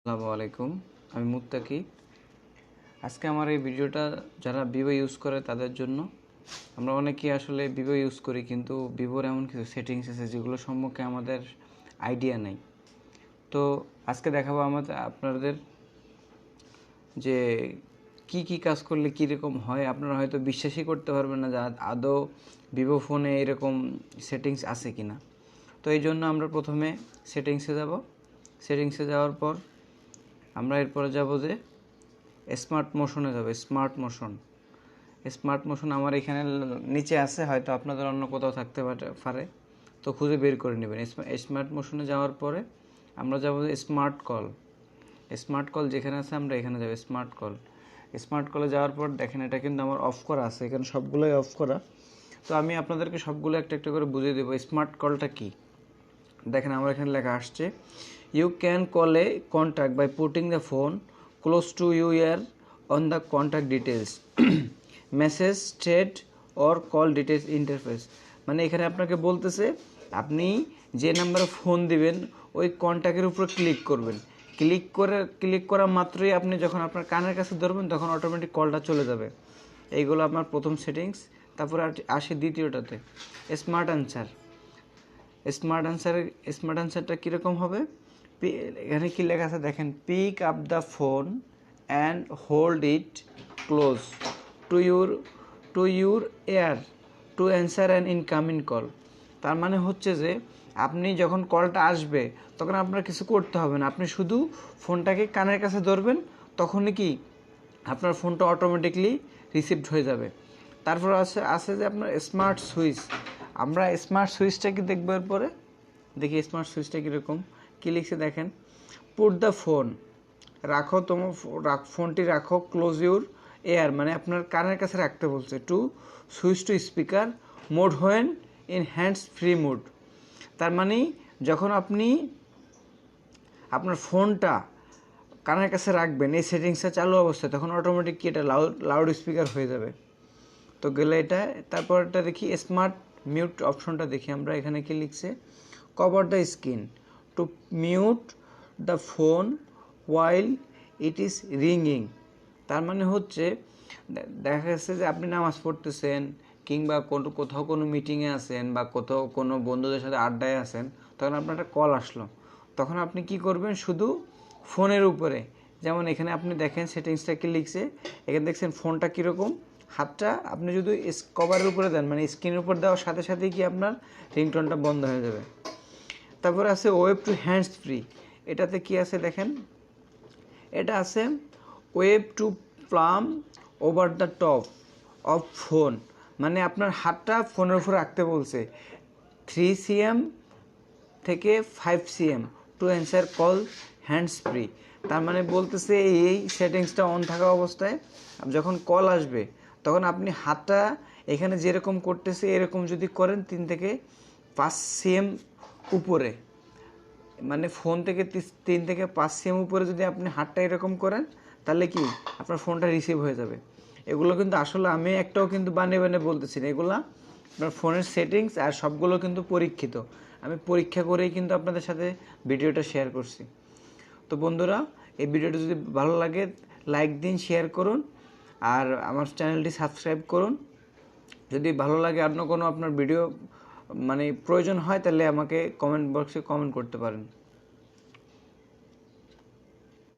আসসালামু আলাইকুম, আমি মুত্তাকি। আজকে আমার এই ভিডিওটা যারা ভিভো ইউজ করে তাদের জন্য। আমরা অনেকেই আসলে ভিভো ইউজ করি, কিন্তু ভিভোর এমন কিছু সেটিংস আছে যেগুলো সম্পর্কে আমাদের আইডিয়া নেই। তো আজকে দেখাবো আপনাদের যে কি কাজ করলে কীরকম হয়। আপনারা হয়তো বিশ্বাসই করতে পারবেন না যে আদৌ ভিভো ফোনে এরকম সেটিংস আছে কি না। তো এই জন্য আমরা প্রথমে সেটিংসে যাব। সেটিংসে যাওয়ার পর আমরা এরপরে যাব যে স্মার্ট মোশনে যাবে। স্মার্ট মোশন আমার এখানে নিচে আছে, হয়তো আপনাদের অন্য কোথাও থাকতে পারে, তো খুঁজে বের করে নেবেন। স্মার্ট মোশনে যাওয়ার পরে আমরা যাব যে স্মার্ট কল যেখানে আছে আমরা এখানে যাব। স্মার্ট কলে যাওয়ার পর দেখেন এটা কিন্তু আমার অফ করা আছে, এখানে সবগুলোই অফ করা। তো আমি আপনাদেরকে সবগুলো একটা একটা করে বুঝিয়ে দেবো স্মার্ট কলটা কি। দেখেন আমার এখানে লেখা আসছে, you can call a contact by putting the phone close to your ear on the contact details message state or call details interface. মানে এখানে আপনাকে বলতেছে আপনি যে নাম্বারে ফোন দিবেন ওই কন্ট্যাক্টের উপর ক্লিক করবেন। ক্লিক করা মাত্রই আপনি যখন আপনার কানের কাছে ধরবেন তখন অটোমেটিক কলটা চলে যাবে। এইগুলো আপনার প্রথম সেটিংস। তারপরে আসে দ্বিতীয়টাতে স্মার্ট আনসারটা কীরকম হবে। এখানে কী লেখা আছে দেখেন, pick up the phone and hold it close to your ear to answer an incoming call. তার মানে হচ্ছে যে আপনি যখন কলটা আসবে তখন আপনার কিছু করতে হবে না, আপনি শুধু ফোনটাকে কানের কাছে ধরবেন, তখনই কি আপনার ফোনটা অটোমেটিকলি রিসিভড হয়ে যাবে। তারপর আছে যে আপনার স্মার্ট সুইচ। আমরা স্মার্ট সুইচটা কি দেখবো এরপরে। দেখি স্মার্ট সুইচটা কীরকম, কী লিখছে দেখেন, পুট দ্য ফোন, ফোনটি রাখো ক্লোজ ইউর এয়ার, মানে আপনার কানের কাছে রাখতে বলছে, to switch to speaker mode when in hands free mode. তার মানে যখন আপনি আপনার ফোনটা কানের কাছে রাখবেন এই সেটিংসটা চালু অবস্থায়, তখন অটোমেটিক কি এটা লাউড স্পিকার হয়ে যাবে। তো গেলে এটা। তারপর এটা দেখি স্মার্ট মিউট অপশনটা দেখি আমরা, এখানে কি লিখছে, cover the screen to mute the phone while it is রিংইং। তার মানে হচ্ছে দেখা যাচ্ছে যে আপনি নামাজ পড়তেছেন কিংবা কোথাও কোনো মিটিংয়ে আছেন বা কোথাও কোনো বন্ধুদের সাথে আড্ডায় আছেন, তখন আপনার একটা কল আসলো, তখন আপনি কি করবেন, শুধু ফোনের উপরে, যেমন এখানে আপনি দেখেন সেটিংসটা কি লিখছে, এখানে দেখছেন ফোনটা কীরকম, হাতটা আপনি যদি কভারের উপরে দেন, মানে স্ক্রিনের উপর দেওয়ার সাথে সাথেই কি আপনার রিংটোনটা বন্ধ হয়ে যাবে। তারপরে আছে ওয়েব টু হ্যান্ডস ফ্রি। এটাতে কি আছে দেখেন, এটা আছে wave to palm over the top of phone, মানে আপনার হাতটা ফোনের উপর রাখতে বলছে 3 cm থেকে 5 cm to answer call hands free. তার মানে বলতেছে এই সেটিংসটা অন থাকা অবস্থায় যখন কল আসবে তখন আপনি হাতটা এখানে যেরকম করতেছে এরকম যদি করেন 3 থেকে 5 cm উপরে, মানে ফোন থেকে 3 থেকে 5 cm উপরে যদি আপনি হাতটা এরকম করেন তাহলে কি আপনার ফোনটা রিসিভ হয়ে যাবে। এগুলো কিন্তু আসলে আমি একটাও কিন্তু বানিয়ে বলতেছি না, এগুলো আপনার ফোনের সেটিংস, আর সবগুলো কিন্তু পরীক্ষিত। আমি পরীক্ষা করেই কিন্তু আপনাদের সাথে ভিডিওটা শেয়ার করছি। তো বন্ধুরা, এই ভিডিওটা যদি ভালো লাগে লাইক দিন, শেয়ার করুন, আর আমার চ্যানেলটি সাবস্ক্রাইব করুন। যদি ভালো লাগে অন্য কোনো আপনার ভিডিও মানে প্রয়োজন হয় তাহলে আমাকে কমেন্ট বক্সে কমেন্ট করতে পারেন।